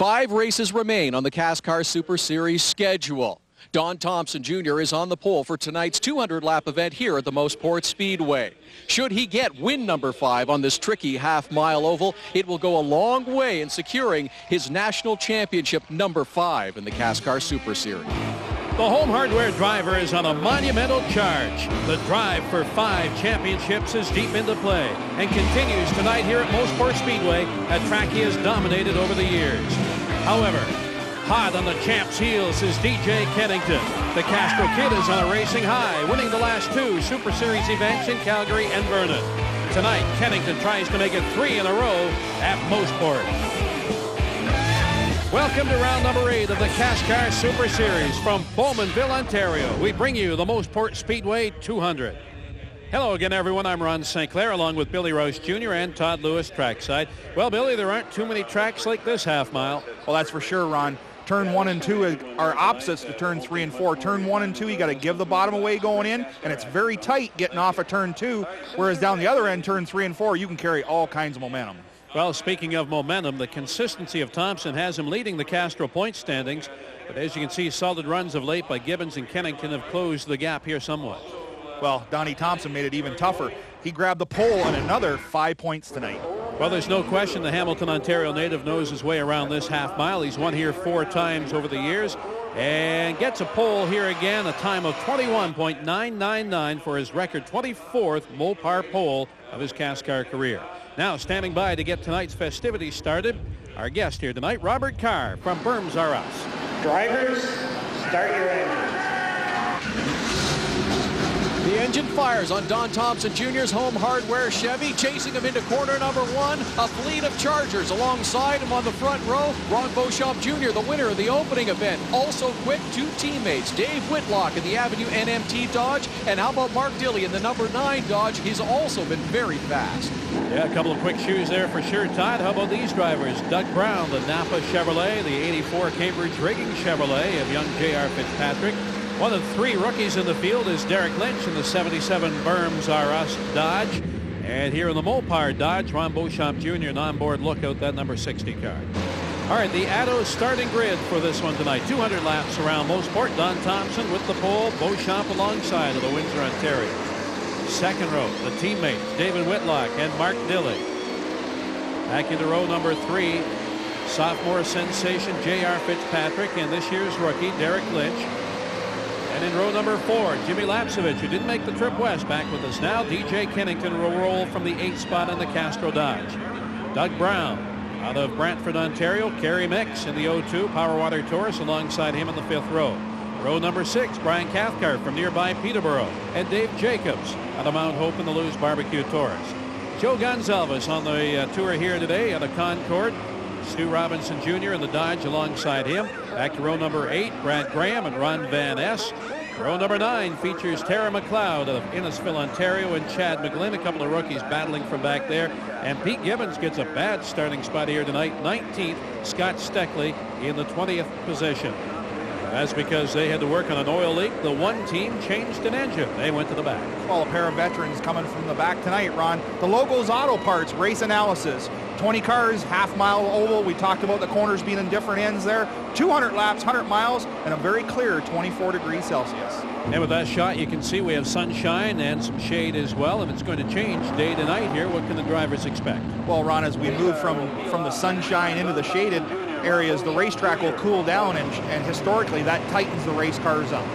5 races remain on the CASCAR Super Series schedule. Don Thompson Jr. is on the pole for tonight's 200-lap event here at the Mosport Speedway. Should he get win number 5 on this tricky half-mile oval, it will go a long way in securing his national championship number 5 in the CASCAR Super Series. The home hardware driver is on a monumental charge. The drive for 5 championships is deep into play and continues tonight here at Mosport Speedway, a track he has dominated over the years. However, hot on the champ's heels is DJ Kennington. The Castro kid is on a racing high, winning the last 2 Super Series events in Calgary and Vernon. Tonight, Kennington tries to make it 3 in a row at Mosport. Welcome to round number 8 of the CASCAR Super Series from Bowmanville, Ontario. We bring you the Mosport Speedway 200. Hello again, everyone. I'm Ron St. Clair, along with Billy Rouse Jr. and Todd Lewis trackside. Well, Billy, there aren't too many tracks like this half mile. Well, that's for sure, Ron. Turn 1 and 2 are opposites to turn 3 and 4. Turn 1 and 2, you got to give the bottom away going in, and it's very tight getting off of turn 2, whereas down the other end, turn 3 and 4, you can carry all kinds of momentum. Well, speaking of momentum, the consistency of Thompson has him leading the Castro point standings. But as you can see, solid runs of late by Gibbons and Kennington have closed the gap here somewhat. Well, Donnie Thompson made it even tougher. He grabbed the pole and another 5 points tonight. Well, there's no question the Hamilton, Ontario native knows his way around this half mile. He's won here 4 times over the years and gets a pole here again, a time of 21.999 for his record 24th Mopar pole of his CASCAR career. Now standing by to get tonight's festivities started, our guest here tonight, Robert Carr from Berms R Us. Drivers, start your engines. The engine fires on Don Thompson Jr.'s home hardware Chevy, chasing him into corner number 1. A fleet of Chargers alongside him on the front row. Ron Beauchamp Jr., the winner of the opening event. Also quick, 2 teammates, Dave Whitlock in the Avenue NMT Dodge, and how about Mark Dilley in the number 9 Dodge? He's also been very fast. Yeah, a couple of quick shoes there for sure, Todd. How about these drivers? Doug Brown, the Napa Chevrolet, the 84 Cambridge Rigging Chevrolet of young J.R. Fitzpatrick. One of 3 rookies in the field is Derek Lynch in the 77 Berms R Us Dodge. And here in the Mopar Dodge, Ron Beauchamp Jr., an onboard lookout, that number 60 car. All right, the Addo starting grid for this one tonight. 200 laps around Mosport. Don Thompson with the pole. Beauchamp alongside of the Windsor, Ontario. Second row, the teammates, David Whitlock and Mark Dilley. Back into row number 3, sophomore sensation J.R. Fitzpatrick and this year's rookie, Derek Lynch. And in row number 4, Jimmy Lapsevich, who didn't make the trip west, back with us now. DJ Kennington will roll from the 8th spot in the Castro Dodge. Doug Brown out of Brantford, Ontario. Kerry Mix in the 02 Power Water Taurus alongside him in the 5th row. Row number 6, Brian Cathcart from nearby Peterborough. And Dave Jacobs out of Mount Hope in the Lewis Barbecue Taurus. Joe Gonzalez on the tour here today at a Concord. Stu Robinson Jr. in the Dodge alongside him. Back to row number 8, Brad Graham and Ron Van Ness. Row number 9 features Tara McLeod of Innisfil, Ontario, and Chad McGlynn, a couple of rookies battling from back there. And Pete Gibbons gets a bad starting spot here tonight, 19th. Scott Steckley in the 20th position. That's because they had to work on an oil leak. The one team changed an engine. They went to the back. Well, a pair of veterans coming from the back tonight, Ron. The Logos Auto Parts Race Analysis. 20 cars, half-mile oval. We talked about the corners being in different ends there. 200 laps, 100 miles, and a very clear 24 degrees Celsius. And with that shot, you can see we have sunshine and some shade as well. And it's going to change day to night here. What can the drivers expect? Well, Ron, as we move from the sunshine into the shaded areas, the racetrack will cool down, and historically that tightens the race cars up.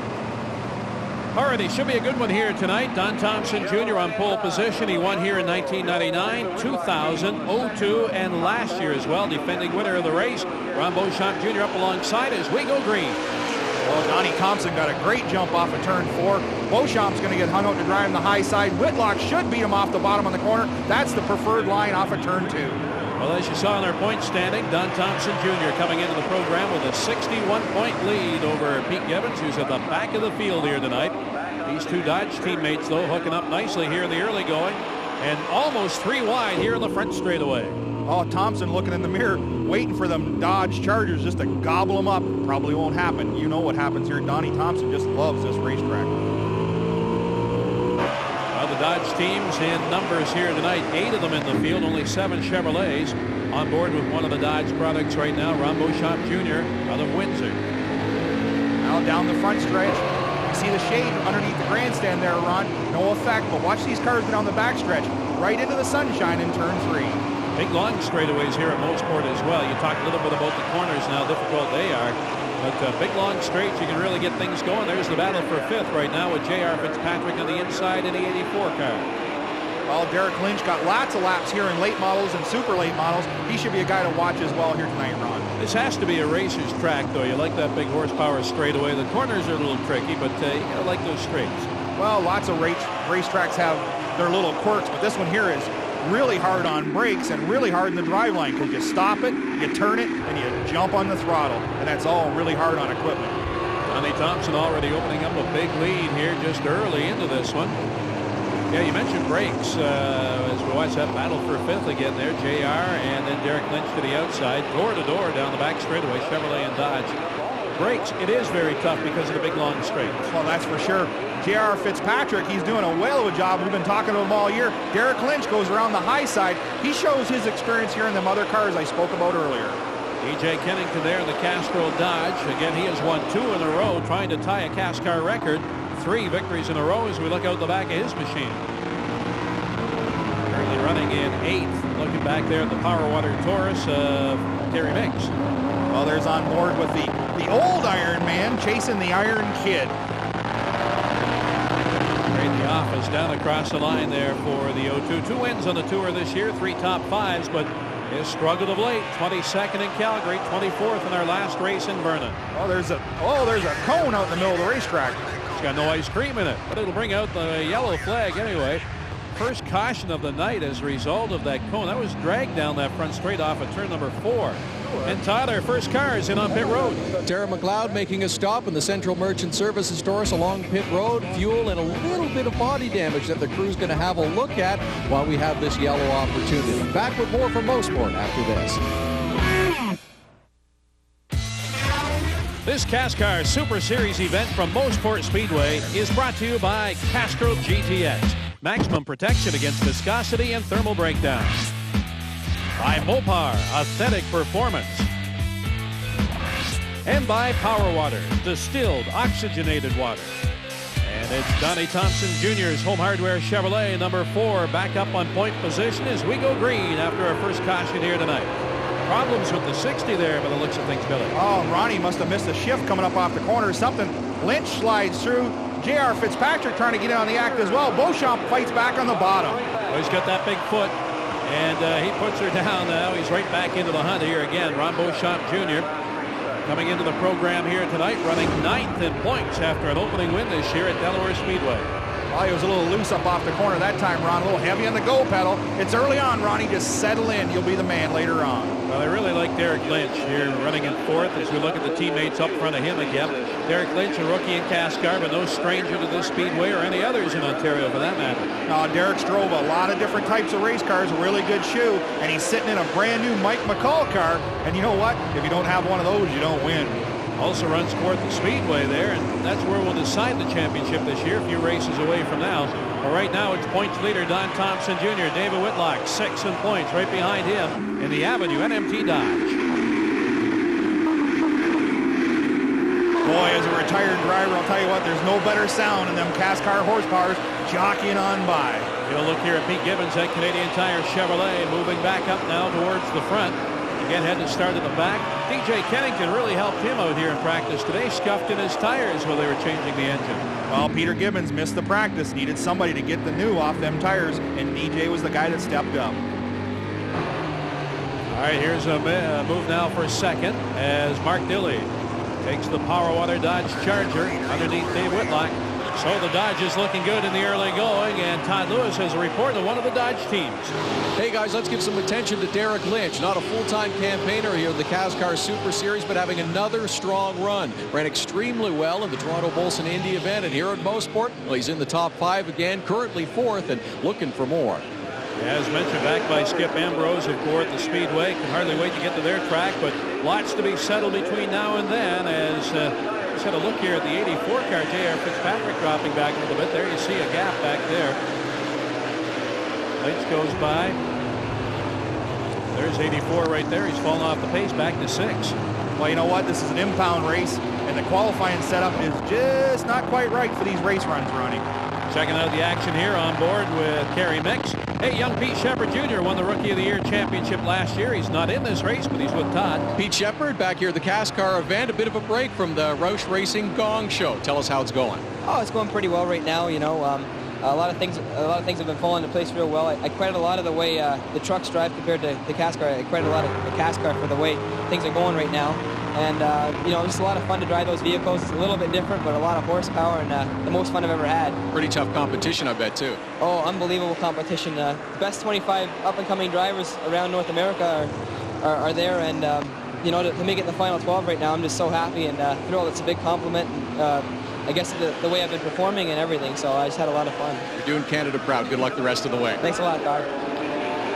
Alrighty, should be a good one here tonight. Don Thompson Jr. on pole position. He won here in 1999, 2000, 02, and last year as well. Defending winner of the race. Ron Beauchamp Jr. up alongside as we go green. Well, Donnie Thompson got a great jump off of turn 4. Beauchamp's going to get hung out to dry on the high side. Whitlock should beat him off the bottom on the corner. That's the preferred line off of turn 2. Well, as you saw in our point standing, Don Thompson Jr. coming into the program with a 61-point lead over Pete Gibbons, who's at the back of the field here tonight. These 2 Dodge teammates, though, hooking up nicely here in the early going, and almost 3 wide here in the front straightaway. Oh, Thompson looking in the mirror, waiting for them Dodge Chargers just to gobble them up. Probably won't happen. You know what happens here. Donnie Thompson just loves this racetrack. The Dodge teams in numbers here tonight. 8 of them in the field, only 7 Chevrolets on board with one of the Dodge products right now. Ron Beauchamp Jr. out of Windsor. Now down the front stretch. You see the shade underneath the grandstand there, Ron. No effect, but watch these cars go down the back stretch. Right into the sunshine in turn 3. Big long straightaways here at Mosport as well. You talked a little bit about the corners and how difficult they are. But big long straights, you can really get things going. There's the battle for 5th right now with J.R. Fitzpatrick on the inside in the 84 car. Well, Derek Lynch got lots of laps here in late models and super late models. He should be a guy to watch as well here tonight, Ron. This has to be a racer's track, though. You like that big horsepower straightaway. The corners are a little tricky, but you gotta like those straights. Well, lots of racetracks have their little quirks, but this one here is really hard on brakes and really hard in the drive line because you stop it, you turn it, and you jump on the throttle, and that's all really hard on equipment. Johnny Thompson already opening up a big lead here just early into this one. Yeah, you mentioned brakes as we watch that battle for 5th again there. JR and then Derek Lynch to the outside, door to door down the back straightaway, Chevrolet and Dodge. Brakes, it is very tough because of the big long straights. Well, that's for sure. J.R. Fitzpatrick, he's doing a whale of a job. We've been talking to him all year. Derek Lynch goes around the high side. He shows his experience here in them other cars I spoke about earlier. E.J. Kennington there in the Castrol Dodge. Again, he has won 2 in a row, trying to tie a CASCAR record. 3 victories in a row as we look out the back of his machine. Currently running in 8th. Looking back there at the Power Water Taurus of Terry Miggs. Well, there's on board with the old Iron Man chasing the Iron Kid. Great the office down across the line there for the O2. 2 wins on the tour this year, 3 top 5s, but has struggled of late. 22nd in Calgary, 24th in our last race in Vernon. Oh, there's a cone out in the middle of the racetrack. It's got no ice cream in it, but it'll bring out the yellow flag anyway. First caution of the night as a result of that cone. That was dragged down that front straight off at turn number 4. And Todd, our first car is in on pit road. Tara McLeod making a stop in the Central Merchant Services Taurus along pit road. Fuel and a little bit of body damage that the crew's going to have a look at while we have this yellow opportunity. Back with more from Mosport after this. This CASCAR Super Series event from Mosport Speedway is brought to you by Castrol GTX. Maximum protection against viscosity and thermal breakdowns. By Mopar, authentic performance. And by Power Water, distilled, oxygenated water. And it's Donnie Thompson Jr.'s Home Hardware Chevrolet, number 4, back up on point position as we go green after our first caution here tonight. Problems with the 60 there by the looks of things, Billy. Oh, Ronnie must have missed a shift coming up off the corner or something. Lynch slides through. J.R. Fitzpatrick trying to get in on the act as well. Beauchamp fights back on the bottom. Well, he's got that big foot. And he puts her down now. He's right back into the hunt here again. Ron Beauchamp Jr. coming into the program here tonight, running 9th in points after an opening win this year at Delaware Speedway. Well, he was a little loose up off the corner that time, Ron. A little heavy on the go pedal. It's early on, Ronnie. Just settle in. You'll be the man later on. Well, I really like Derek Lynch here running in 4th as we look at the teammates up front of him again. Derek Lynch, a rookie in CASCAR, but no stranger to this speedway or any others in Ontario for that matter. Derek's drove a lot of different types of race cars, a really good shoe, and he's sitting in a brand new Mike McCall car. And you know what? If you don't have one of those, you don't win. Also runs Sportsnet the Speedway there, and that's where we'll decide the championship this year, a few races away from now. But right now, it's points leader Don Thompson Jr., David Whitlock, 6 in points, right behind him in the Avenue NMT Dodge. Boy, as a retired driver, I'll tell you what, there's no better sound than them CASCAR horsepowers jockeying on by. You'll look here at Pete Gibbons at Canadian Tire Chevrolet, moving back up now towards the front. Again, had to start at the back. DJ Kennington really helped him out here in practice today. Scuffed in his tires while they were changing the engine. Well, Peter Gibbons missed the practice. Needed somebody to get the new off them tires, and DJ was the guy that stepped up. All right, here's a move now for second as Mark Dilley takes the Power Water Dodge Charger underneath Dave Whitlock. So the Dodge is looking good in the early going, and Todd Lewis has a report of one of the Dodge teams. Hey guys, let's give some attention to Derek Lynch. Not a full-time campaigner here in the CASCAR Super Series, but having another strong run. Ran extremely well in the Toronto Bolson Indy event, and here at Mosport, well, he's in the top 5 again, currently 4th and looking for more. As mentioned, back by Skip Ambrose of Sportsnet the Speedway. Can hardly wait to get to their track, but lots to be settled between now and then as let's have a look here at the 84 car. J.R. Fitzpatrick dropping back a little bit. There you see a gap back there. Lynch goes by. There's 84 right there. He's fallen off the pace, back to 6. Well, you know what? This is an impound race, and the qualifying setup is just not quite right for these race runs, Ronnie. Checking out the action here on board with Kerry Mix. Hey, young Pete Shepard Jr. won the Rookie of the Year championship last year. He's not in this race, but he's with Todd. Pete Shepard back here at the CASCAR event. A bit of a break from the Roush Racing Gong Show. Tell us how it's going. Oh, it's going pretty well right now. You know, a lot of things have been falling into place real well. I credit a lot of the way the trucks drive compared to the CASCAR. I credit a lot of the CASCAR for the way things are going right now. And, you know, just a lot of fun to drive those vehicles. It's a little bit different, but a lot of horsepower and the most fun I've ever had. Pretty tough competition, I bet, too. Oh, unbelievable competition. The best 25 up-and-coming drivers around North America are there. And, you know, to make it in the final 12 right now, I'm just so happy and thrilled. It's a big compliment. I guess the way I've been performing and everything, so I just had a lot of fun. You're doing Canada proud. Good luck the rest of the way. Thanks a lot, Doc.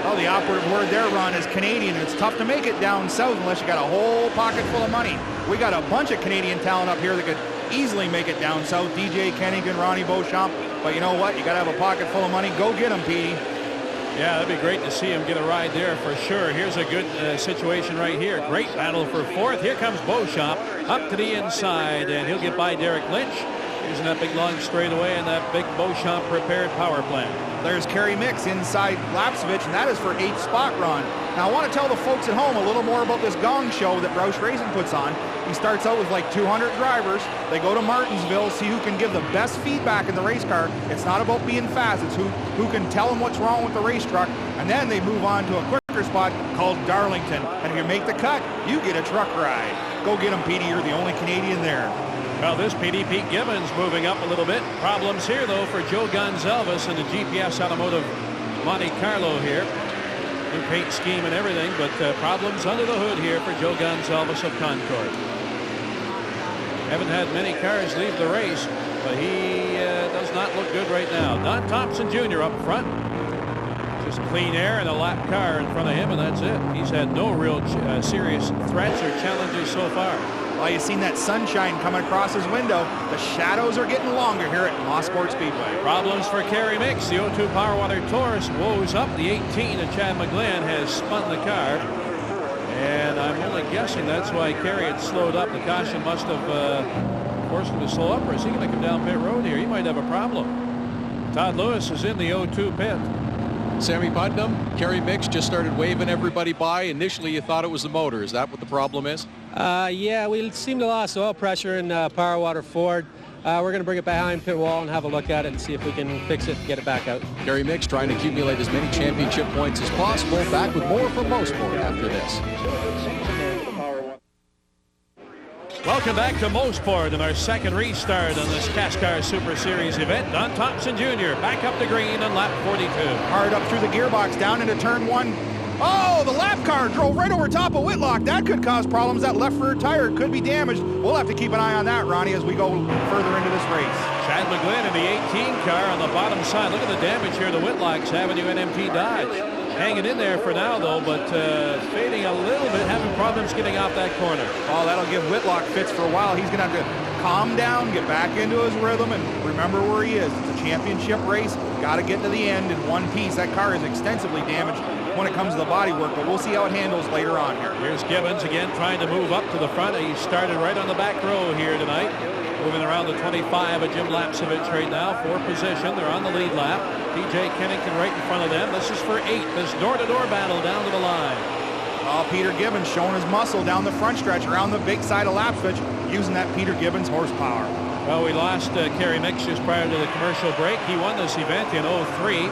Well, the operative word there, Ron, is Canadian. It's tough to make it down south unless you got a whole pocket full of money. We got a bunch of Canadian talent up here that could easily make it down south. DJ Kennington, Ronnie Beauchamp. But you know what? You got to have a pocket full of money. Go get them, Petey. Yeah, that'd be great to see him get a ride there for sure. Here's a good situation right here. Great battle for fourth. Here comes Beauchamp up to the inside, and he'll get by Derek Lynch. Using that big long straightaway and that big Beauchamp prepared power plant. There's Kerry Mix inside Lapsevich, and that is for 8th spot, Ron. Now, I want to tell the folks at home a little more about this gong show that Roush Racing puts on. He starts out with like 200 drivers. They go to Martinsville, see who can give the best feedback in the race car. It's not about being fast. It's who can tell them what's wrong with the race truck. And then they move on to a quicker spot called Darlington. And if you make the cut, you get a truck ride. Go get them, Petey. You're the only Canadian there. Well, this Pete Gibbons moving up a little bit. Problems here, though, for Joe Gonzalez and the GPS Automotive Monte Carlo here. New paint scheme and everything, but problems under the hood here for Joe Gonzalez of Concord. Haven't had many cars leave the race, but he does not look good right now. Don Thompson Jr. up front. Just clean air and a lap car in front of him, and that's it. He's had no real serious threats or challenges so far. Well, you've seen that sunshine coming across his window. The shadows are getting longer here at Mosport Speedway. Problems for Kerry Mix. The 02 Power Water Taurus woes up. The 18 of Chad McGlynn has spun the car. And I'm only guessing that's why Kerry had slowed up. The caution must have forced him to slow up, or is he going to come down pit road here? He might have a problem. Todd Lewis is in the 02 pit. Sammy Putnam, Kerry Mix just started waving everybody by. Initially, you thought it was the motor. Is that what the problem is? Yeah, we seem to lost oil pressure in Power Water Ford. We're going to bring it behind pit wall and have a look at it and see if we can fix it and get it back out. Kerry Mix trying to accumulate as many championship points as possible. Back with more from Mosport after this. Welcome back to Mosport and our second restart on this CASCAR Super Series event. Don Thompson Jr. back up the green on lap 42. Hard up through the gearbox, down into turn 1. Oh, the lap car drove right over top of Whitlock. That could cause problems. That left rear tire could be damaged. We'll have to keep an eye on that, Ronnie, as we go further into this race. Chad McGlynn in the 18 car on the bottom side. Look at the damage here to Whitlock's Avenue NMT Dodge. Hanging in there for now, though, but fading a little bit, having problems getting out that corner. Oh, that'll give Whitlock fits for a while. He's going to have to calm down, get back into his rhythm, and remember where he is. It's a championship race. Got to get to the end in one piece. That car is extensively damaged when it comes to the bodywork, but we'll see how it handles later on here. Here's Gibbons again trying to move up to the front. He started right on the back row here tonight. Moving around the 25 of Jim Lapsevich right now for position. They're on the lead lap. DJ Kennington right in front of them. This is for 8. This door-to-door battle down to the line. Oh, Peter Gibbons showing his muscle down the front stretch around the big side of Lapsevich, using that Peter Gibbons horsepower. Well, we lost Kerry Mix just prior to the commercial break. He won this event in 03.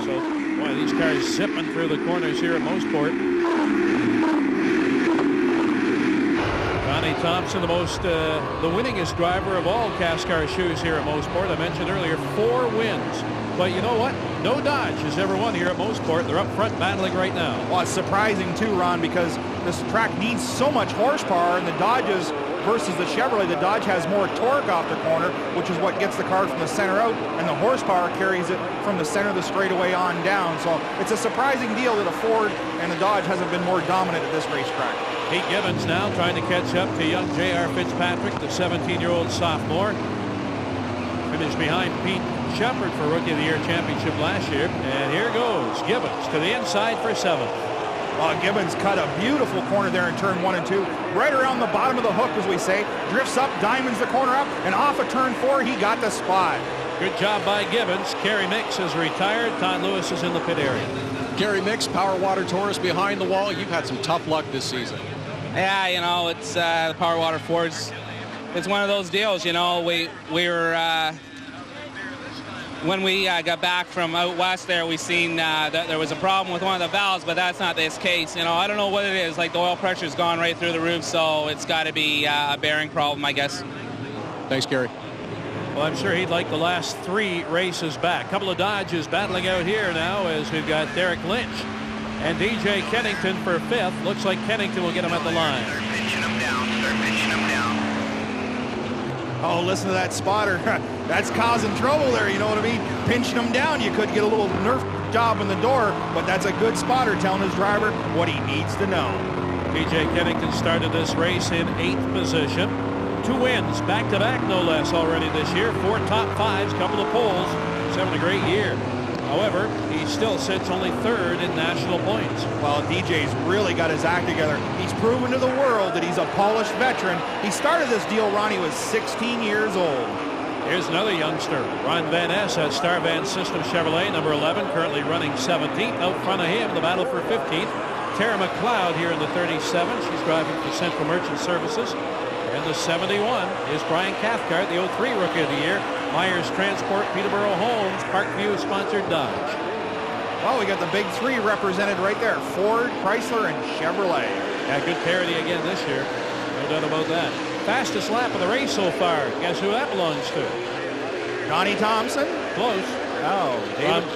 So, boy, these cars zipping through the corners here at Mosport. Johnny Thompson, the winningest driver of all CASCAR shoes here at Mosport. I mentioned earlier 4 wins. But you know what? No Dodge has ever won here at Mosport. They're up front battling right now. Well, it's surprising too, Ron, because this track needs so much horsepower, and the Dodges versus the Chevrolet, the Dodge has more torque off the corner, which is what gets the car from the center out, and the horsepower carries it from the center of the straightaway on down. So it's a surprising deal that a Ford and the Dodge hasn't been more dominant at this racetrack. Pete Gibbons now trying to catch up to young J.R. Fitzpatrick, the 17-year-old sophomore. Finished behind Pete Shepard for Rookie of the Year championship last year. And here goes Gibbons to the inside for 7th. Gibbons cut a beautiful corner there in turn 1 and 2. Right around the bottom of the hook, as we say. Drifts up, diamonds the corner up, and off of turn 4, he got the spot. Good job by Gibbons. Kerry Mix is retired. Todd Lewis is in the pit area. Gary Mix, Power Water Taurus behind the wall. You've had some tough luck this season. Yeah, you know, it's the Power Water Fords. It's one of those deals, you know. We were when we got back from out west there, we seen that there was a problem with one of the valves, but that's not this case. You know, I don't know what it is. Like, the oil pressure's gone right through the roof, so it's got to be a bearing problem, I guess. Thanks, Gary. Well, I'm sure he'd like the last 3 races back. Couple of Dodges battling out here now as we've got Derek Lynch and DJ Kennington for 5th. Looks like Kennington will get him at the line. Start pinching him down. Start pinching him down. Oh, listen to that spotter. That's causing trouble there, you know what I mean? Pinching him down, you could get a little Nerf job in the door, but that's a good spotter telling his driver what he needs to know. DJ Kennington started this race in 8th position. 2 wins, back-to-back no less already this year. 4 top 5s, couple of poles. He's having a great year. However, he still sits only 3rd in national points. Well, DJ's really got his act together. He's proven to the world that he's a polished veteran. He started this deal, Ron, he was 16 years old. Here's another youngster, Ron Van Ness at Star Van System Chevrolet, number 11, currently running 17th. Out front of him, the battle for 15th. Tara McLeod here in the 37. She's driving for Central Merchant Services. And the 71 is Brian Cathcart, the 03 Rookie of the Year. Myers Transport, Peterborough Homes, Parkview sponsored Dodge. Well, we got the big 3 represented right there. Ford, Chrysler, and Chevrolet. Yeah, good parity again this year. No doubt about that. Fastest lap of the race so far. Guess who that belongs to? Johnny Thompson? Close. Oh,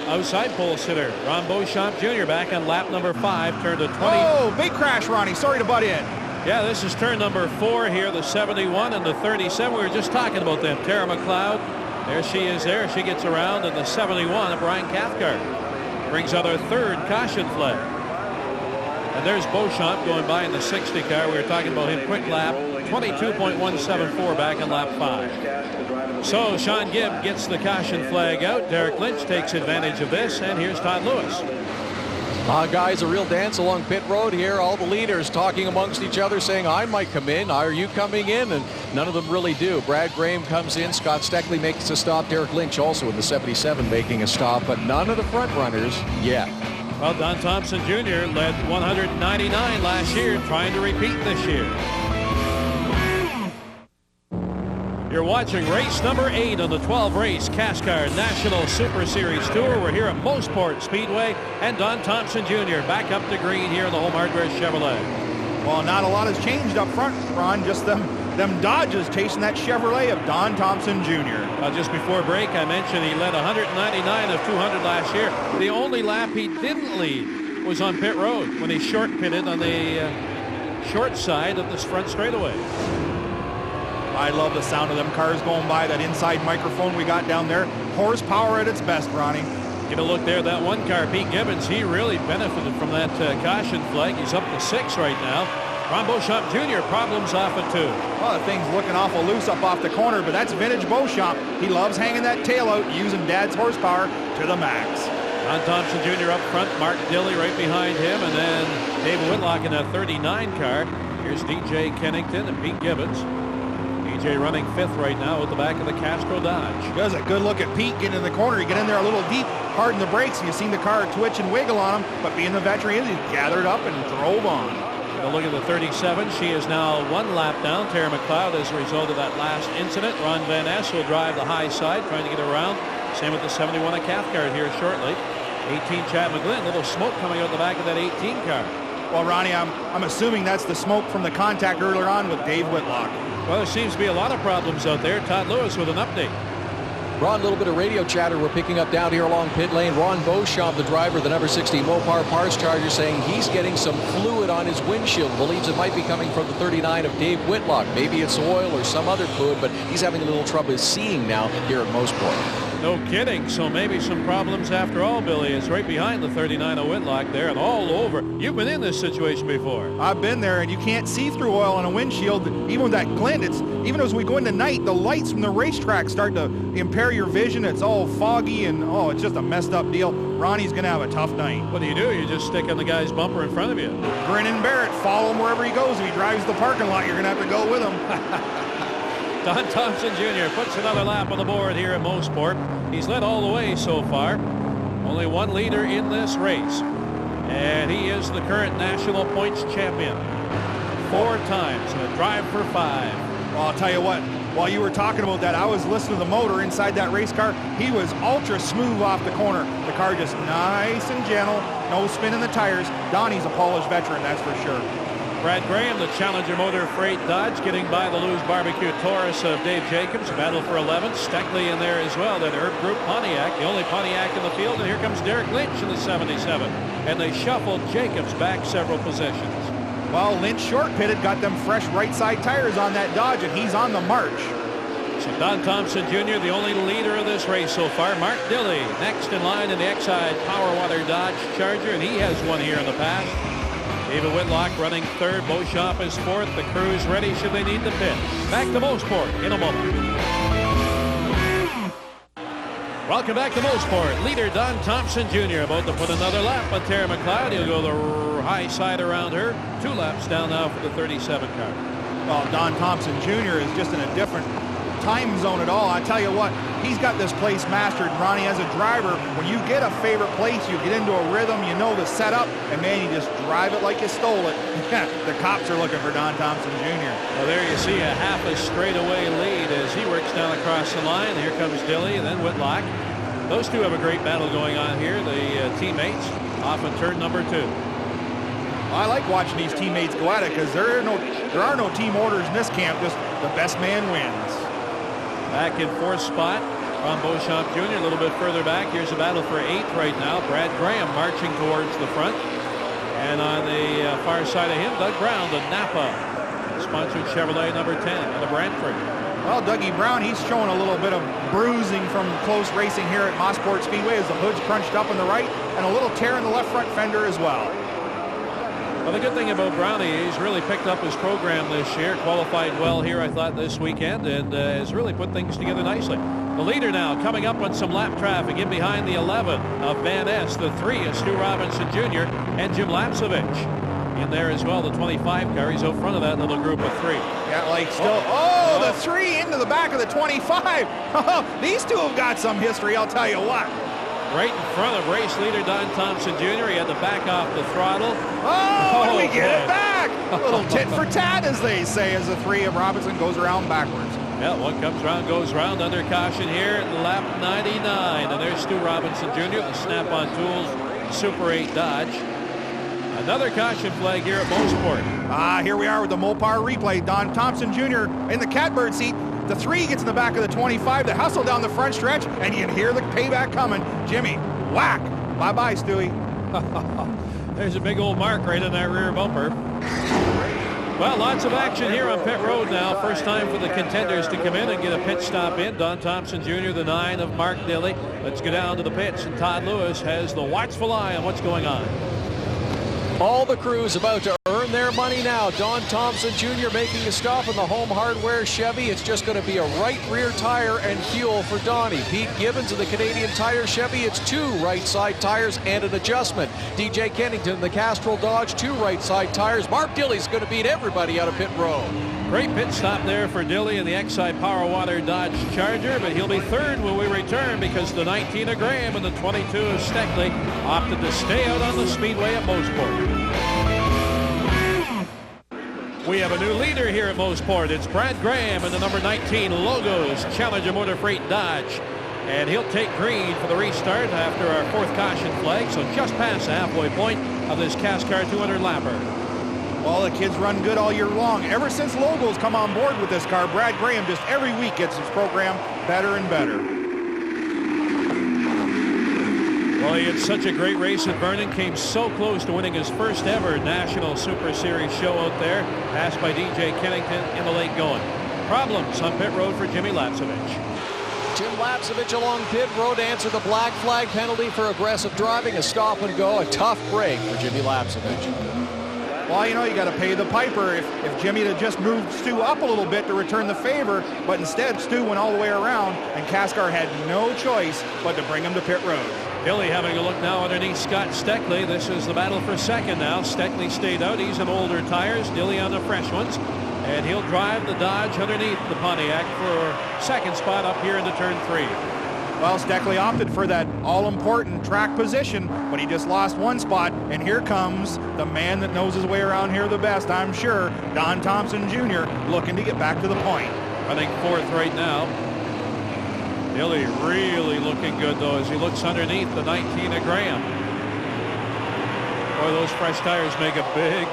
outside pole sitter. Ron Beauchamp Jr. back on lap number 5, turned to 20. Oh, big crash, Ronnie. Sorry to butt in. Yeah, this is turn number 4 here, the 71 and the 37. We were just talking about them. Tara McLeod, there she is there. She gets around, and the 71 of Brian Cathcart brings out our 3rd caution flag. And there's Beauchamp going by in the 60 car. We were talking about him, quick lap, 22.174 back in lap 5. So Sean Gibb gets the caution flag out. Derek Lynch takes advantage of this, and here's Todd Lewis. Guys, a real dance along pit road here. All the leaders talking amongst each other, saying, I might come in. Are you coming in? And none of them really do. Brad Graham comes in. Scott Steckley makes a stop. Derek Lynch also in the 77 making a stop, but none of the front runners yet. Well, Don Thompson Jr. led 199 last year, trying to repeat this year. You're watching race number 8 on the 12-race CASCAR National Super Series Tour. We're here at Mosport Speedway, and Don Thompson Jr. back up to green here in the Home Hardware Chevrolet. Well, not a lot has changed up front, Ron. Just them Dodges chasing that Chevrolet of Don Thompson Jr. Just before break, I mentioned he led 199 of 200 last year. The only lap he didn't lead was on pit road when he short pitted on the short side of this front straightaway. I love the sound of them cars going by, that inside microphone we got down there. Horsepower at its best, Ronnie. Get a look there, that one car, Pete Gibbons, he really benefited from that caution flag. He's up to 6 right now. Ron Beauchamp Jr. problems off at 2. Well, the thing's looking awful loose up off the corner, but that's vintage Beauchamp. He loves hanging that tail out, using Dad's horsepower to the max. Don Thompson Jr. up front, Mark Dilley right behind him, and then David Whitlock in that 39 car. Here's DJ Kennington and Pete Gibbons. DJ running 5th right now with the back of the Castro Dodge. Does a good look at Pete getting in the corner. You get in there a little deep, harden the brakes, and you seen the car twitch and wiggle on him, but being the veteran, he gathered up and drove on. A look at the 37. She is now 1 lap down. Tara McLeod as a result of that last incident. Ron Van Ness will drive the high side, trying to get around. Same with the 71 at Cathcart here shortly. 18 Chad McGlynn. Little smoke coming out the back of that 18 car. Well, Ronnie, I'm assuming that's the smoke from the contact earlier on with Dave Whitlock. Well, there seems to be a lot of problems out there. Todd Lewis with an update. Ron, a little bit of radio chatter we're picking up down here along pit lane. Ron Beauchamp, the driver of the number 60 Mopar Parts Charger, saying he's getting some fluid on his windshield. Believes it might be coming from the 39 of Dave Whitlock. Maybe it's oil or some other fluid, but he's having a little trouble seeing now here at Mosport. No kidding. So maybe some problems after all, Billy. It's right behind the 39 of Whitlock there and all over. You've been in this situation before. I've been there, and you can't see through oil on a windshield. Even with that glint, even as we go into night, the lights from the racetrack start to impair your vision. It's all foggy, and it's just a messed up deal. Ronnie's going to have a tough night. What do? You just stick on the guy's bumper in front of you. Grin and bear it. Follow him wherever he goes. If he drives the parking lot, you're going to have to go with him. Don Thompson Jr. puts another lap on the board here at Mosport. He's led all the way so far. Only one leader in this race. And he is the current national points champion. 4 times, a drive for 5. Well, I'll tell you what, while you were talking about that, I was listening to the motor inside that race car. He was ultra smooth off the corner. The car just nice and gentle, no spin in the tires. Donnie's a polished veteran, that's for sure. Brad Graham, the Challenger Motor Freight Dodge, getting by the Lou's Barbecue Taurus of Dave Jacobs. Battle for 11th. Steckley in there as well. Then Herb Group Pontiac, the only Pontiac in the field. And here comes Derek Lynch in the 77. And they shuffled Jacobs back several positions. Well, Lynch short pitted, got them fresh right side tires on that Dodge, and he's on the march. So Don Thompson Jr., the only leader of this race so far. Mark Dilley next in line in the Exide Power Water Dodge Charger, and he has one here in the past. David Whitlock running 3rd. Beauchamp is 4th. The crew's ready should they need the pit. Back to Mosport in a moment. Welcome back to Mosport. Leader Don Thompson Jr. about to put another lap on Tara McLeod. He'll go the high side around her. 2 laps down now for the 37 car. Well, Don Thompson Jr. is just in a different time zone at all. I tell you what, he's got this place mastered. Ronnie, as a driver, when you get a favorite place, you get into a rhythm, you know the setup, and man, you just drive it like you stole it. The cops are looking for Don Thompson Jr. Well, there you see a half a straightaway lead as he works down across the line. Here comes Dilley and then Whitlock. Those two have a great battle going on here. The teammates off in turn number 2. I like watching these teammates go at it because there are no team orders in this camp. Just the best man wins. Back in 4th spot, Ron Beauchamp Jr. a little bit further back. Here's a battle for 8th right now. Brad Graham marching towards the front. And on the far side of him, Doug Brown, the Napa sponsored Chevrolet number 10 out of Brantford. Well, Dougie Brown, he's showing a little bit of bruising from close racing here at Mosport Speedway as the hood's crunched up on the right and a little tear in the left front fender as well. Well, the good thing about Brownie, he's really picked up his program this year, qualified well here, I thought, this weekend, and has really put things together nicely. The leader now coming up on some lap traffic in behind the 11 of Van Ness. The 3 is Stu Robinson Jr. and Jim Lapsovich. In there as well, the 25 car. He's out front of that little group of 3. Yeah, like still. The 3 into the back of the 25. These two have got some history, I'll tell you what. Right in front of race leader Don Thompson Jr. He had to back off the throttle. And we get it back. A little tit for tat, as they say, as the 3 of Robinson goes around backwards. Yeah, one comes around, goes round under caution here at lap 99. And there's Stu Robinson Jr., the Snap-on Tools Super 8 Dodge. Another caution flag here at Mosport. Here we are with the Mopar replay. Don Thompson Jr. in the catbird seat. The 3 gets in the back of the 25. The hustle down the front stretch, and you can hear the payback coming. Jimmy, whack. Bye-bye, Stewie. There's a big old mark right in that rear bumper. Well, lots of action here on pit road now. First time for the contenders to come in and get a pit stop in. Don Thompson Jr., the 9 of Mark Dilley. Let's go down to the pits, and Todd Lewis has the watchful eye on what's going on. All the crews about to earn their money now. Don Thompson Jr. making a stop in the Home Hardware Chevy. It's just going to be a right rear tire and fuel for Donnie. Pete Gibbons of the Canadian Tire Chevy. It's 2 right side tires and an adjustment. DJ Kennington, the Castrol Dodge, 2 right side tires. Mark Dilley's going to beat everybody out of pit road. Great pit stop there for Dilley in the Exide Power Water Dodge Charger, but he'll be 3rd when we return because the 19 of Graham and the 22 of Steckley opted to stay out on the speedway at Mosport. We have a new leader here at Mosport. It's Brad Graham in the number 19 Logos Challenger Motor Freight Dodge. And he'll take green for the restart after our 4th caution flag, so just past the halfway point of this CASCAR 200 lapper. Well, the kids run good all year long. Ever since Logos come on board with this car, Brad Graham just every week gets his program better and better. Well, he had such a great race at Vernon, came so close to winning his first ever National Super Series show out there, passed by DJ Kennington in the late going. Problems on pit road for Jimmy Lapsovich. Jim Lapsevich along pit road to answer the black flag penalty for aggressive driving. A stop and go, a tough break for Jimmy Lapsevich. Well, you know, you got to pay the piper. If Jimmy had just moved Stu up a little bit to return the favor, but instead Stu went all the way around, and CASCAR had no choice but to bring him to pit road. Billy having a look now underneath Scott Steckley. This is the battle for second now. Steckley stayed out. He's on older tires. Dilly on the fresh ones. And he'll drive the Dodge underneath the Pontiac for second spot up here into turn 3. Well, Steckley opted for that all-important track position, but he just lost one spot, and here comes the man that knows his way around here the best, I'm sure, Don Thompson Jr., looking to get back to the point. Running fourth right now. Billy really looking good, though, as he looks underneath the 19 of Graham. Boy, those fresh tires make a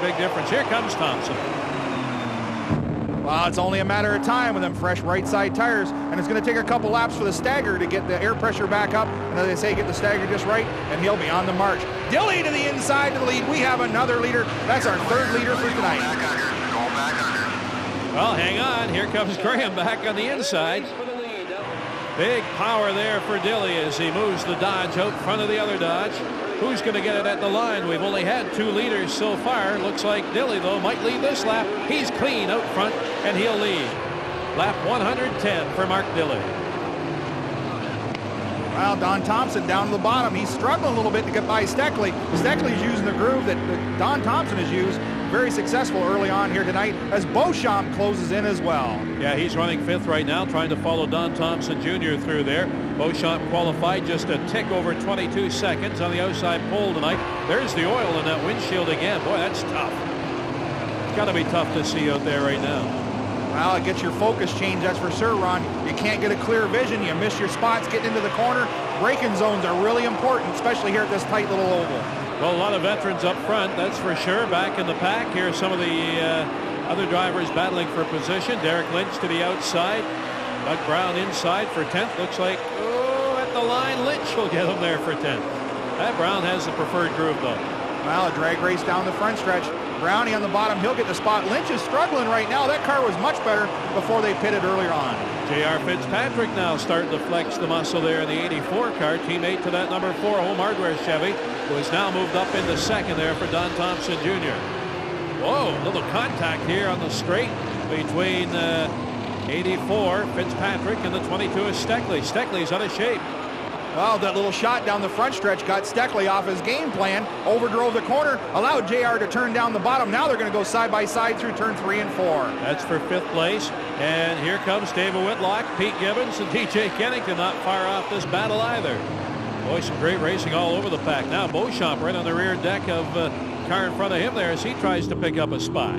big difference. Here comes Thompson. Well, it's only a matter of time with them fresh right side tires, and it's going to take a couple laps for the stagger to get the air pressure back up, and as they say, get the stagger just right, and he'll be on the march. Dilly to the inside to the lead. We have another leader. That's our third leader for tonight. Well, hang on. Here comes Graham back on the inside. Big power there for Dilly as he moves the Dodge out front of the other Dodge. Who's going to get it at the line? We've only had 2 leaders so far. Looks like Dilly, though, might lead this lap. He's clean out front, and he'll lead. Lap 110 for Mark Dilly. Well, Don Thompson down to the bottom. He's struggling a little bit to get by Steckley. Steckley's using the groove that Don Thompson has used. Very successful early on here tonight as Beauchamp closes in as well. Yeah, he's running 5th right now, trying to follow Don Thompson Jr. through there. Beauchamp qualified just a tick over 22 seconds on the outside pole tonight. There's the oil in that windshield again. Boy, that's tough. It's got to be tough to see out there right now. Well, it gets your focus changed, that's for sure, Ron. You can't get a clear vision. You miss your spots getting into the corner. Braking zones are really important, especially here at this tight little oval. Well, a lot of veterans up front, that's for sure. Back in the pack, here are some of the other drivers battling for position. Derek Lynch to the outside. Doug Brown inside for 10th. Looks like, at the line, Lynch will get him there for 10th. That Brown has the preferred groove, though. Well, a drag race down the front stretch. Brownie on the bottom, he'll get the spot. Lynch is struggling right now. That car was much better before they pitted earlier on. J.R. Fitzpatrick now starting to flex the muscle there in the 84 car. Teammate to that number 4 Home Hardware Chevy, who has now moved up into second there for Don Thompson Jr. Whoa, little contact here on the straight between 84 Fitzpatrick and the 22 is Steckley. Steckley's out of shape. Well, that little shot down the front stretch got Steckley off his game plan, overdrove the corner, allowed JR to turn down the bottom. Now they're going to go side by side through turn 3 and 4. That's for 5th place. And here comes David Whitlock, Pete Gibbons, and DJ Kennington not far off this battle either. Boy, some great racing all over the pack. Now Beauchamp right on the rear deck of the car in front of him there as he tries to pick up a spot.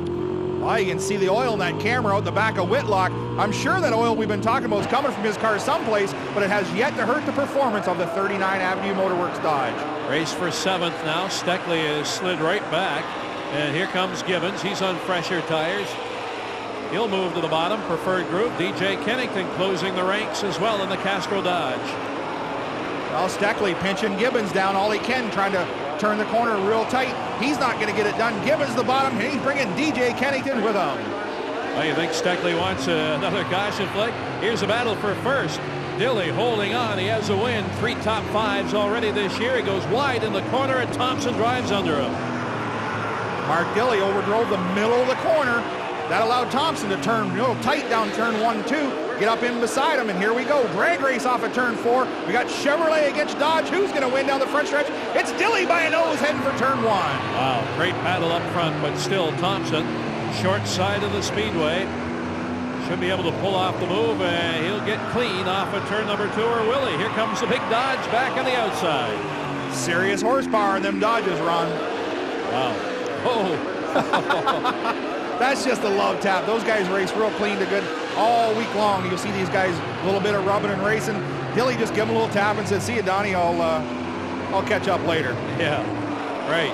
Well, you can see the oil in that camera out the back of Whitlock. I'm sure that oil we've been talking about is coming from his car someplace, but it has yet to hurt the performance of the 39 Avenue Motorworks Dodge. Race for 7th now. Steckley is slid right back. And here comes Gibbons. He's on fresher tires. He'll move to the bottom. Preferred group. DJ Kennington closing the ranks as well in the Castro Dodge. Well, Steckley pinching Gibbons down all he can, trying to turn the corner real tight. He's not going to get it done. Gibbons the bottom, and he's bringing DJ Kennington with him. Well, you think Steckley wants another caution flag? Here's a battle for first. Dilly holding on. He has a win. 3 top 5s already this year. He goes wide in the corner, and Thompson drives under him. Mark Dilly overdrove the middle of the corner. That allowed Thompson to turn real tight down turn 1 and 2, get up in beside him, and here we go. Drag race off of turn 4. We got Chevrolet against Dodge. Who's going to win down the front stretch? It's Dilly by a nose heading for turn 1. Wow, great battle up front, but still Thompson, short side of the speedway, should be able to pull off the move, and he'll get clean off of turn number 2, or will he? Here comes the big Dodge back on the outside. Serious horsepower in them Dodges, Ron. Wow. Oh. That's just a love tap. Those guys race real clean to good all week long. You'll see these guys a little bit of rubbing and racing. Dilly just give him a little tap and said, "See you, Donnie. I'll catch up later." Yeah, right.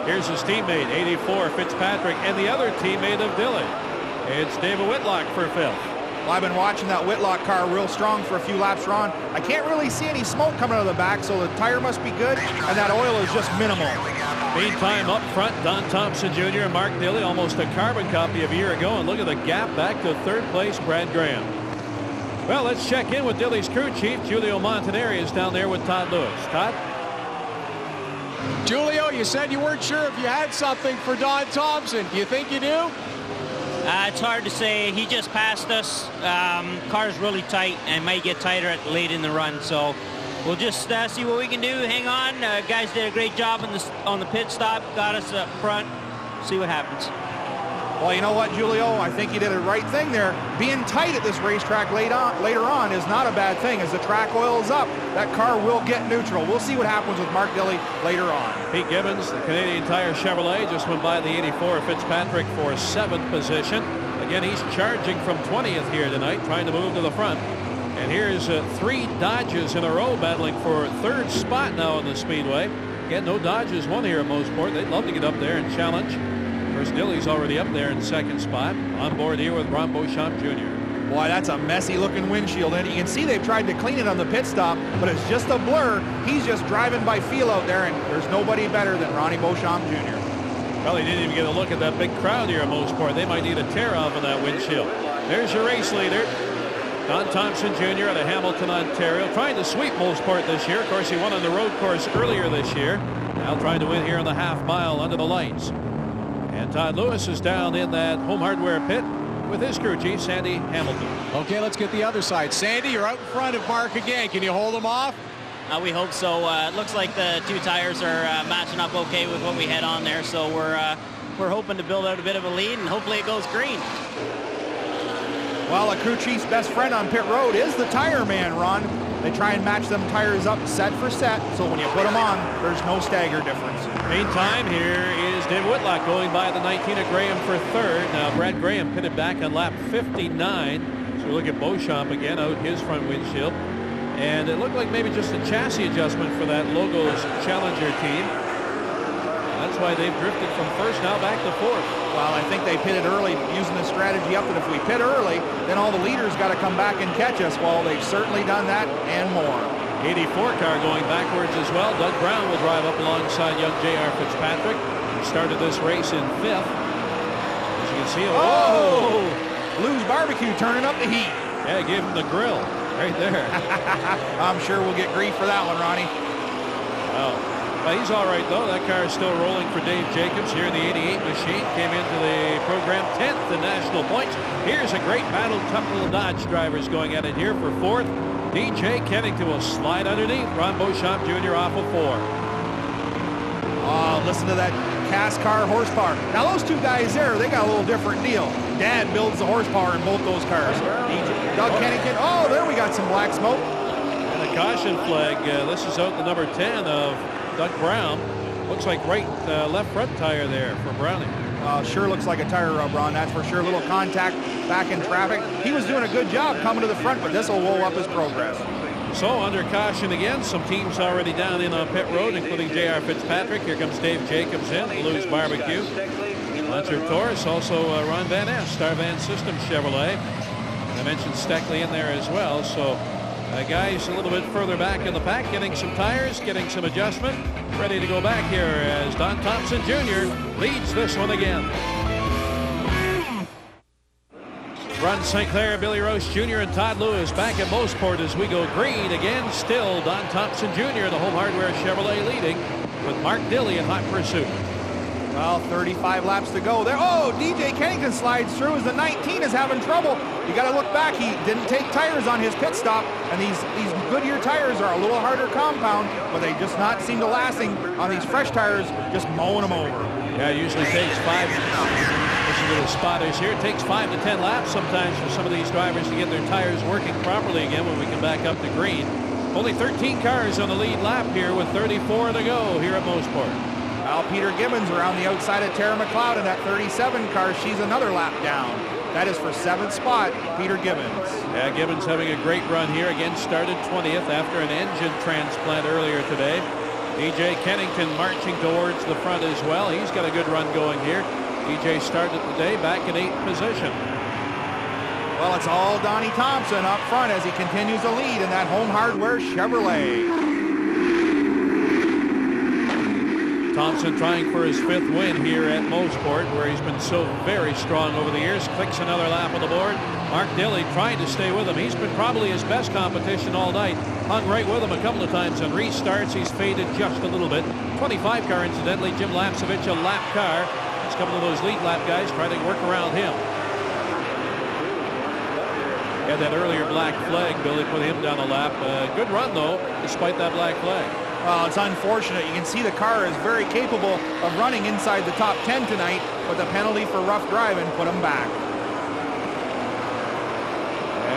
Here's his teammate, 84 Fitzpatrick, and the other teammate of Dilly. It's David Whitlock for 5th. Well, I've been watching that Whitlock car real strong for a few laps, Ron. I can't really see any smoke coming out of the back, so the tire must be good, and that oil is just minimal. Meantime, up front, Don Thompson Jr. and Mark Dilly, almost a carbon copy of a year ago, and look at the gap back to 3rd place, Brad Graham. Well, let's check in with Dilly's crew chief. Julio Montanari is down there with Todd Lewis. Todd? Julio, you said you weren't sure if you had something for Don Thompson. Do you think you do? It's hard to say. He just passed us. Car's really tight and might get tighter late in the run. So we'll just see what we can do. Hang on. Guys did a great job on the pit stop. Got us up front. See what happens. Well, you know what, Julio? I think you did a right thing there. Being tight at this racetrack later on is not a bad thing. As the track oils up, that car will get neutral. We'll see what happens with Mark Dilly later on. Pete Gibbons, the Canadian Tire Chevrolet, just went by the 84 Fitzpatrick for 7th position. Again, he's charging from 20th here tonight, trying to move to the front. And here's 3 Dodges in a row battling for 3rd spot now in the Speedway. Again, no Dodges won here at Mosport. They'd love to get up there and challenge. Of course, Dilly's already up there in 2nd spot. On board here with Ron Beauchamp Jr. Boy, that's a messy looking windshield, and you can see they've tried to clean it on the pit stop, but it's just a blur. He's just driving by feel out there, and there's nobody better than Ronnie Beauchamp Jr. Well, he didn't even get a look at that big crowd here at Mosport. They might need a tear off of that windshield. There's your race leader, Don Thompson Jr. out of Hamilton, Ontario, trying to sweep Mosport this year. Of course, he won on the road course earlier this year. Now trying to win here in the half mile under the lights. And Todd Lewis is down in that home hardware pit with his crew chief, Sandy Hamilton. Okay, let's get the other side. Sandy, you're out in front of Mark again. Can you hold him off? We hope so. It looks like the 2 tires are matching up okay with what we had on there. So we're hoping to build out a bit of a lead, and hopefully it goes green. Well, a crew chief's best friend on pit road is the tire man, Ron. They try and match them tires up set for set, so when you put them on, there's no stagger difference. Meantime, here is Dave Whitlock going by the 19 of Graham for 3rd. Now, Brad Graham pitted back on lap 59. So we look at Beauchamp again out his front windshield. And it looked like maybe just a chassis adjustment for that Logos Challenger team. That's why they've drifted from 1st now back to 4th. Well, I think they pitted early using the strategy up that if we pit early, then all the leaders got to come back and catch us. Well, they've certainly done that and more. 84 car going backwards as well. Doug Brown will drive up alongside young J.R. Fitzpatrick. He started this race in 5th. As you can see, Blues Barbecue turning up the heat. Yeah, gave him the grill right there. I'm sure we'll get grief for that one, Ronnie. Well, he's all right, though. That car is still rolling for Dave Jacobs here in the 88 machine. Came into the program 10th in national points. Here's a great battle. Tough little Dodge drivers going at it here for 4th. DJ Kennington will slide underneath. Ron Beauchamp Jr. off of 4. Oh, listen to that CASCAR horsepower. Now, those 2 guys there, they got a little different deal. Dad builds the horsepower in both those cars. Doug Kennington. Oh, there we got some black smoke. And a caution flag. This is out the number 10 of Doug Brown. Looks like right left front tire there for Browning. Sure looks like a tire rub, Ron, that's for sure. A little contact back in traffic. He was doing a good job coming to the front, but this will roll up his progress. So under caution again, some teams already down in on pit road, including J.R. Fitzpatrick. Here comes Dave Jacobs in, Blues Barbecue. Hunter Torres, also Ron Van Ness, Star Van Systems Chevrolet. I mentioned Steckley in there as well. So guys a little bit further back in the pack, getting some tires, getting some adjustment, ready to go back here as Don Thompson Jr. leads this one again. Ron St. Clair, Billy Roche Jr. and Todd Lewis back at Mosport as we go green again. Still Don Thompson Jr., the home hardware Chevrolet, leading with Mark Dilly in hot pursuit. Well, 35 laps to go there. Oh, DJ Kennington slides through as the 19 is having trouble. You got to look back. He didn't take tires on his pit stop, and these Goodyear tires are a little harder compound, but they just not seem to lasting on these fresh tires, just mowing them over. Yeah, it usually takes 5. Listen to the spotters here. It takes 5 to 10 laps sometimes for some of these drivers to get their tires working properly again when we come back up to green. Only 13 cars on the lead lap here with 34 to go here at Mosport. Well, Peter Gibbons around the outside of Tara McLeod in that 37 car. She's another lap down. That is for 7th spot, Peter Gibbons. Yeah, Gibbons having a great run here. Again, started 20th after an engine transplant earlier today. DJ Kennington marching towards the front as well. He's got a good run going here. DJ started the day back in 8th position. Well, it's all Donnie Thompson up front as he continues to lead in that home hardware Chevrolet. Thompson trying for his 5th win here at Mosport, where he's been so very strong over the years. Clicks another lap on the board. Mark Dilley trying to stay with him. He's been probably his best competition all night. Hung right with him a couple of times on restarts. He's faded just a little bit. 25 car, incidentally. Jim Lapsevich, a lap car. It's a couple of those lead lap guys trying to work around him. Had that earlier black flag. Billy put him down a lap. Good run, though, despite that black flag. Well, it's unfortunate. You can see the car is very capable of running inside the top 10 tonight, but the penalty for rough driving put him back.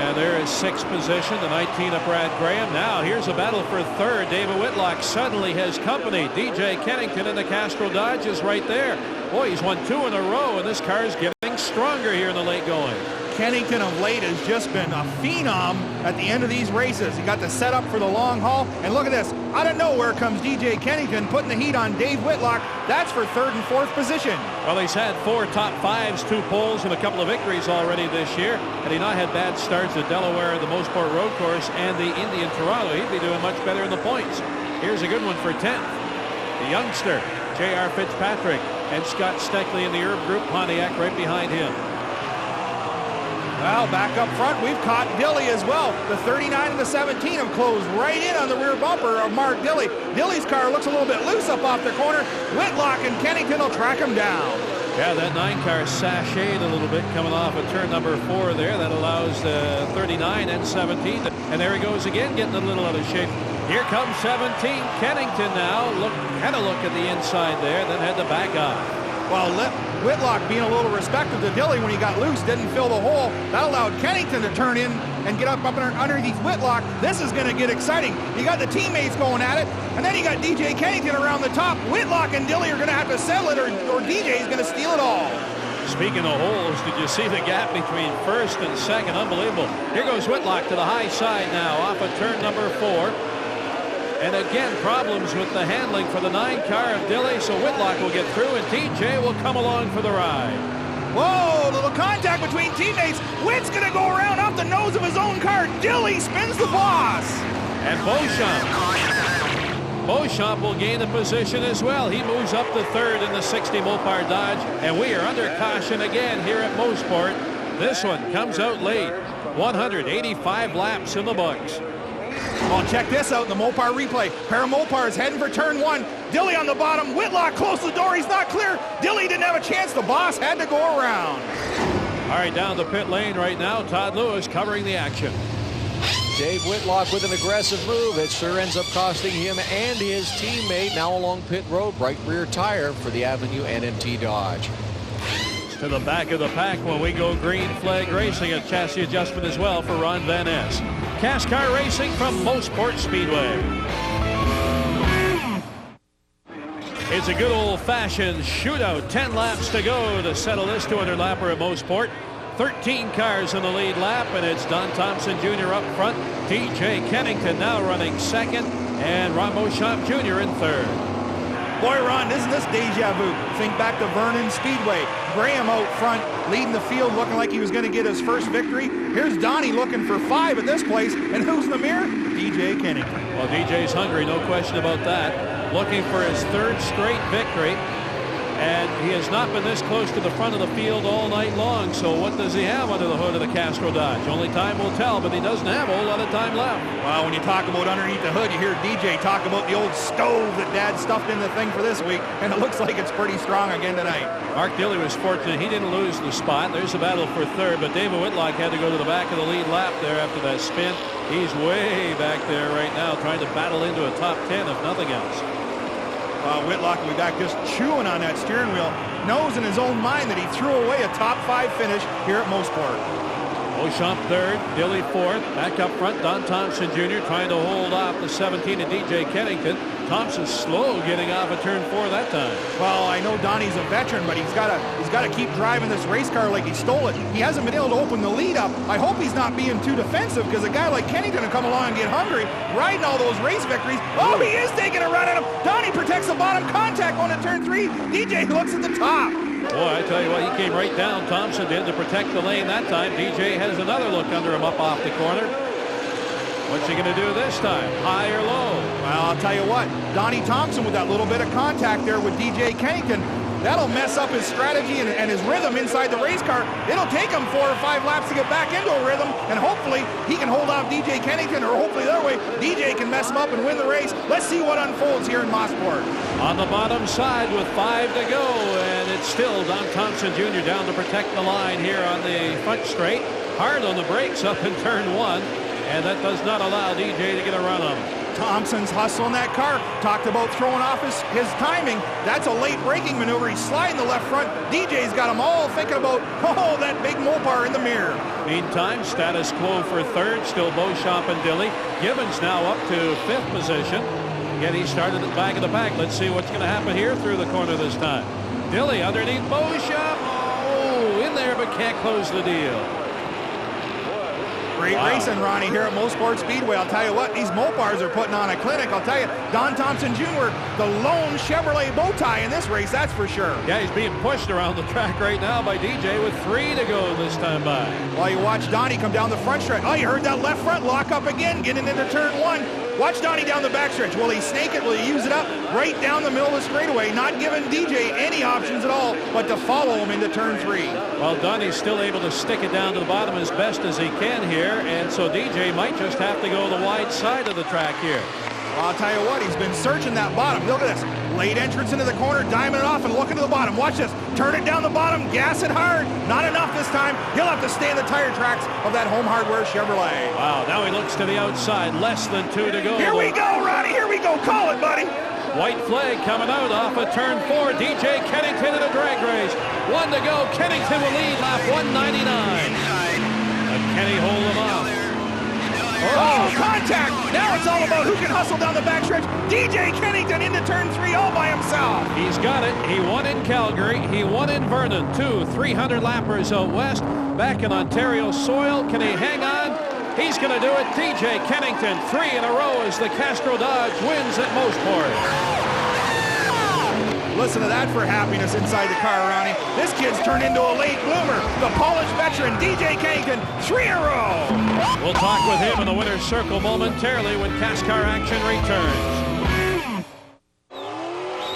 And there is 6th position, the 19 of Brad Graham. Now here's a battle for 3rd. David Whitlock suddenly has company. DJ Kennington in the Castro Dodge is right there. Boy, he's won 2 in a row, and this car is getting stronger here in the late going. Kennington of late has just been a phenom at the end of these races. He got the setup for the long haul. And look at this. Out of nowhere comes DJ Kennington putting the heat on Dave Whitlock. That's for 3rd and 4th position. Well, he's had 4 top 5s, 2 poles, and a couple of victories already this year. Had he not had bad starts at Delaware, the Mosport Road Course, and the Indy in Toronto, he'd be doing much better in the points. Here's a good one for 10th. The youngster, J.R. Fitzpatrick, and Scott Steckley in the Herb Group Pontiac right behind him. Well, back up front, we've caught Dilley as well. The 39 and the 17 have closed right in on the rear bumper of Mark Dilley. Dilley's car looks a little bit loose up off the corner. Whitlock and Kennington will track him down. Yeah, that 9 car sashayed a little bit coming off of turn number 4 there. That allows 39 and 17. And there he goes again, getting a little out of shape. Here comes 17. Kennington now. Had a look at the inside there, then had to back off. Well, Whitlock being a little respectful to Dilley when he got loose, didn't fill the hole. That allowed Kennington to turn in and get up underneath Whitlock. This is going to get exciting. You got the teammates going at it, and then you got DJ Kennington around the top. Whitlock and Dilley are going to have to settle it, or DJ is going to steal it all. Speaking of holes, did you see the gap between 1st and 2nd? Unbelievable. Here goes Whitlock to the high side now, off of turn number 4. And again, problems with the handling for the 9 car of Dilley, so Whitlock will get through, and TJ will come along for the ride. Whoa, little contact between teammates. Whit's going to go around off the nose of his own car. Dilley spins the boss. And Beauchamp will gain a position as well. He moves up to 3rd in the 60 Mopar Dodge, and we are under caution again here at Mosport. This one comes out late. 185 laps in the books. Well, check this out in the Mopar replay. Pair of Mopars heading for turn 1. Dilley on the bottom. Whitlock close to the door. He's not clear. Dilley didn't have a chance. The boss had to go around. All right, down the pit lane right now. Todd Lewis covering the action. Dave Whitlock with an aggressive move. It sure ends up costing him and his teammate now along pit road. Right rear tire for the Avenue NMT Dodge. To the back of the pack when we go green flag racing. A chassis adjustment as well for Ron Van Ness. CASCAR Racing from Mosport Speedway. It's a good old-fashioned shootout. 10 laps to go to settle this 200-lapper at Mosport. 13 cars in the lead lap, and it's Don Thompson Jr. up front. DJ Kennington now running 2nd, and Ron Beauchamp Jr. in 3rd. Boy, Ron, isn't this deja vu? Think back to Vernon Speedway. Graham out front, leading the field, looking like he was going to get his first victory. Here's Donnie looking for 5 at this place, and who's in the mirror? DJ Kennington. Well, DJ's hungry, no question about that. Looking for his 3rd straight victory, and he has not been this close to the front of the field all night long. So what does he have under the hood of the Castro Dodge? Only time will tell, but he doesn't have a whole lot of time left. Well, when you talk about underneath the hood, you hear DJ talk about the old stove that Dad stuffed in the thing for this week, and it looks like it's pretty strong again tonight. Mark Dilley was fortunate. He didn't lose the spot. There's a battle for 3rd, but David Whitlock had to go to the back of the lead lap there after that spin. He's way back there right now, trying to battle into a top 10, if nothing else. Whitlock will be back just chewing on that steering wheel. Knows in his own mind that he threw away a top 5 finish here at Mosport. Beauchamp 3rd, Dilley 4th. Back up front, Don Thompson Jr. trying to hold off the 17 and DJ Kennington. Thompson slow getting off of turn 4 that time. Well, I know Donnie's a veteran, but he's got to keep driving this race car like he stole it. He hasn't been able to open the lead up. I hope he's not being too defensive, because a guy like Kennington will come along and get hungry, riding all those race victories. Oh, he is taking a run at him. Donnie protects the bottom, contact going to turn 3. DJ looks at the top. Boy, I tell you what, he came right down. Thompson did to protect the lane that time. DJ has another look under him up off the corner. What's he going to do this time? High or low? Well, I'll tell you what, Donnie Thompson with that little bit of contact there with DJ Kennington, that'll mess up his strategy and his rhythm inside the race car. It'll take him 4 or 5 laps to get back into a rhythm, and hopefully he can hold off DJ Kennington, or hopefully the other way, DJ can mess him up and win the race. Let's see what unfolds here in Mosport. On the bottom side with 5 to go, and it's still Don Thompson Jr. down to protect the line here on the front straight. Hard on the brakes up in turn 1, and that does not allow DJ to get a run on him. Thompson's hustling that car. Talked about throwing off his timing. That's a late braking maneuver. He's sliding the left front. DJ's got them all thinking about, oh, that big Mopar in the mirror. Meantime, status quo for third. Still Beauchamp and Dilly. Gibbons now up to 5th position. Again, he started at the back of the pack. Let's see what's going to happen here through the corner this time. Dilly underneath Beauchamp. Oh, in there, but can't close the deal. Great racing, Ronnie, here at Mosport Speedway. I'll tell you what, these Mopars are putting on a clinic. I'll tell you, Don Thompson Jr., the lone Chevrolet bow tie in this race, that's for sure. Yeah, he's being pushed around the track right now by DJ with 3 to go this time by. While you watch Donnie come down the front stretch. Oh, you heard that left front lock up again, getting into turn 1. Watch Donnie down the backstretch. Will he snake it? Will he use it up? Right down the middle of the straightaway, not giving DJ any options at all, but to follow him into turn 3. Well, Donnie's still able to stick it down to the bottom as best as he can here, and so DJ might just have to go the wide side of the track here. Well, I'll tell you what, he's been searching that bottom. Look at this. Late entrance into the corner, diming it off and looking to the bottom. Watch this. Turn it down the bottom, gas it hard. Not enough this time. He'll have to stay in the tire tracks of that Home Hardware Chevrolet. Wow, now he looks to the outside. Less than 2 to go. Here we go, Ronnie. Here we go. Call it, buddy. White flag coming out off of turn 4. DJ Kennington in a drag race. 1 to go. Kennington will lead lap 199. But Kenny hold him off. Oh, contact! Now it's all about who can hustle down the backstretch. DJ Kennington into turn 3 all by himself. He's got it. He won in Calgary. He won in Vernon. 2 300-lappers out west. Back in Ontario soil. Can he hang on? He's going to do it. DJ Kennington, 3 in a row as the Castro Dodge wins at Mosport. Listen to that for happiness inside the car, Ronnie. This kid's turned into a late bloomer. The polished veteran, DJ Kennington, 3 in a row. We'll talk with him in the winner's circle momentarily when CASCAR action returns.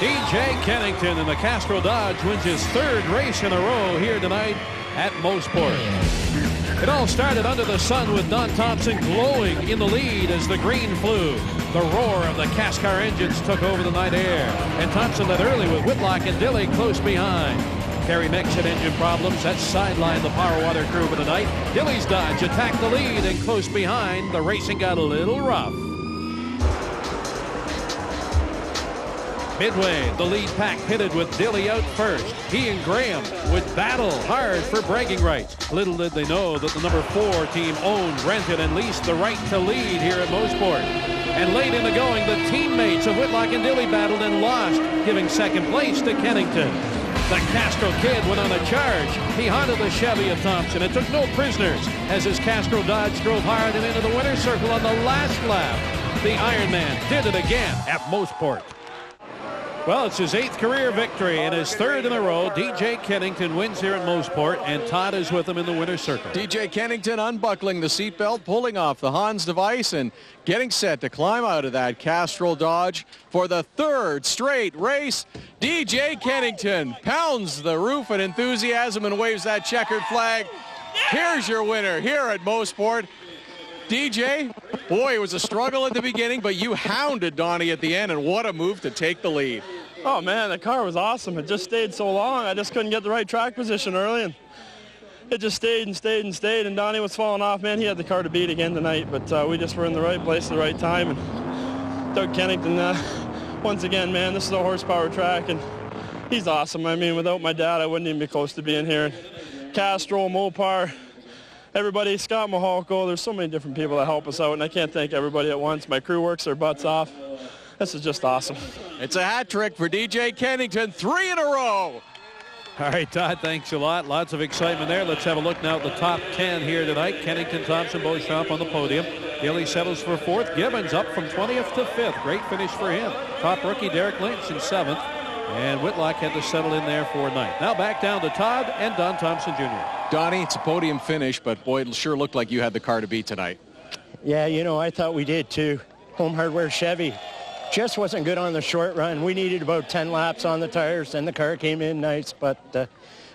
DJ Kennington in the Castro Dodge wins his 3rd race in a row here tonight at Mosport. It all started under the sun with Don Thompson glowing in the lead as the green flew. The roar of the CASCAR engines took over the night air, and Thompson led early with Whitlock and Dilly close behind. Kerry Mex had engine problems. That sidelined the Power Water crew for the night. Dilly's Dodge attacked the lead, and close behind, the racing got a little rough. Midway, the lead pack pitted with Dilly out first. He and Graham would battle hard for bragging rights. Little did they know that the number 4 team owned, rented, and leased the right to lead here at Mosport. And late in the going, the teammates of Whitlock and Dilly battled and lost, giving 2nd place to Kennington. The Castro kid went on a charge. He haunted the Chevy of Thompson and took no prisoners as his Castro Dodge drove hard and into the winner's circle on the last lap. The Ironman did it again at Mosport. Well, it's his 8th career victory and his 3rd in a row. DJ Kennington wins here at Mosport, and Todd is with him in the winner's circle. DJ Kennington unbuckling the seatbelt, pulling off the Hans device, and getting set to climb out of that Castrol Dodge for the 3rd straight race. DJ Kennington pounds the roof in enthusiasm and waves that checkered flag. Here's your winner here at Mosport. DJ, boy, it was a struggle at the beginning, but you hounded Donnie at the end, and what a move to take the lead. Oh, man, the car was awesome. It just stayed so long. I just couldn't get the right track position early, and it just stayed and stayed and stayed, and Donnie was falling off. Man, he had the car to beat again tonight, but we just were in the right place at the right time. And Doug Kennington, once again, man, this is a horsepower track, and he's awesome. I mean, without my dad, I wouldn't even be close to being here. Castro, Mopar, everybody, Scott Mahalko, there's so many different people that help us out, and I can't thank everybody at once. My crew works their butts off. This is just awesome. It's a hat trick for DJ Kennington, 3 in a row. All right, Todd, thanks a lot. Lots of excitement there. Let's have a look now at the top 10 here tonight. Kennington, Thompson, Beauchamp on the podium. Dilly settles for 4th. Gibbons up from 20th to 5th. Great finish for him. Top rookie Derek Lynch in 7th. And Whitlock had to settle in there for 9th. Now back down to Todd and Don Thompson Jr. Donnie, it's a podium finish, but boy, it sure looked like you had the car to beat tonight. Yeah, you know, I thought we did too. Home Hardware Chevy just wasn't good on the short run. We needed about 10 laps on the tires, and the car came in nice, but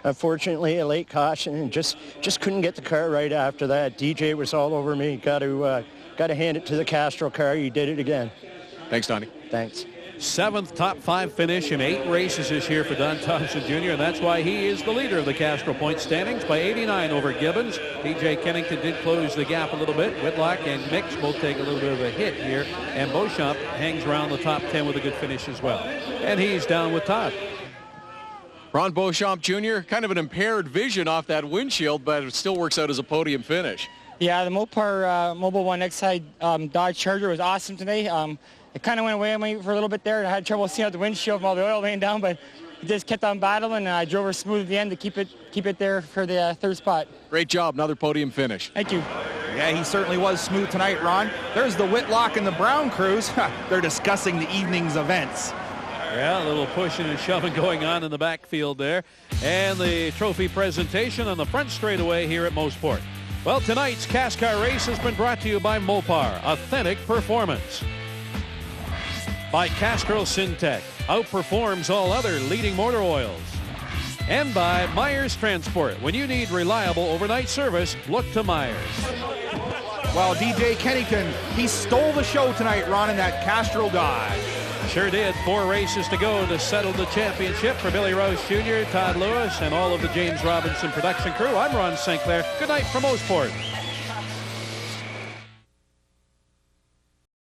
unfortunately a late caution and just couldn't get the car right after that. DJ was all over me. Got to hand it to the Castro car. He did it again. Thanks, Donnie. Thanks. 7th top 5 finish in 8 races this year for Don Thompson Jr., and that's why he is the leader of the Castro point standings by 89 over Gibbons. TJ Kennington did close the gap a little bit. Whitlock and Mix both take a little bit of a hit here, and Beauchamp hangs around the top 10 with a good finish as well. And he's down with Todd. Ron Beauchamp Jr., kind of an impaired vision off that windshield, but it still works out as a podium finish. Yeah, the Mopar Mobile One X-Side Dodge Charger was awesome today. It kind of went away on me for a little bit there, and I had trouble seeing out the windshield from all the oil laying down, but it just kept on battling, and I drove her smooth at the end to keep it there for the 3rd spot. Great job. Another podium finish. Thank you. Yeah, he certainly was smooth tonight, Ron. There's the Whitlock and the Brown crews. They're discussing the evening's events. Yeah, a little pushing and shoving going on in the backfield there. And the trophy presentation on the front straightaway here at Mosport. Well, tonight's CASCAR race has been brought to you by Mopar, authentic performance. By Castrol Syntec, outperforms all other leading motor oils. And by Myers Transport. When you need reliable overnight service, look to Myers. Well, DJ Kennington, he stole the show tonight, Ron, in that Castrol Dodge. Sure did. 4 races to go to settle the championship for Billy Rose Jr., Todd Lewis, and all of the James Robinson production crew. I'm Ron St. Clair. Good night from Mosport.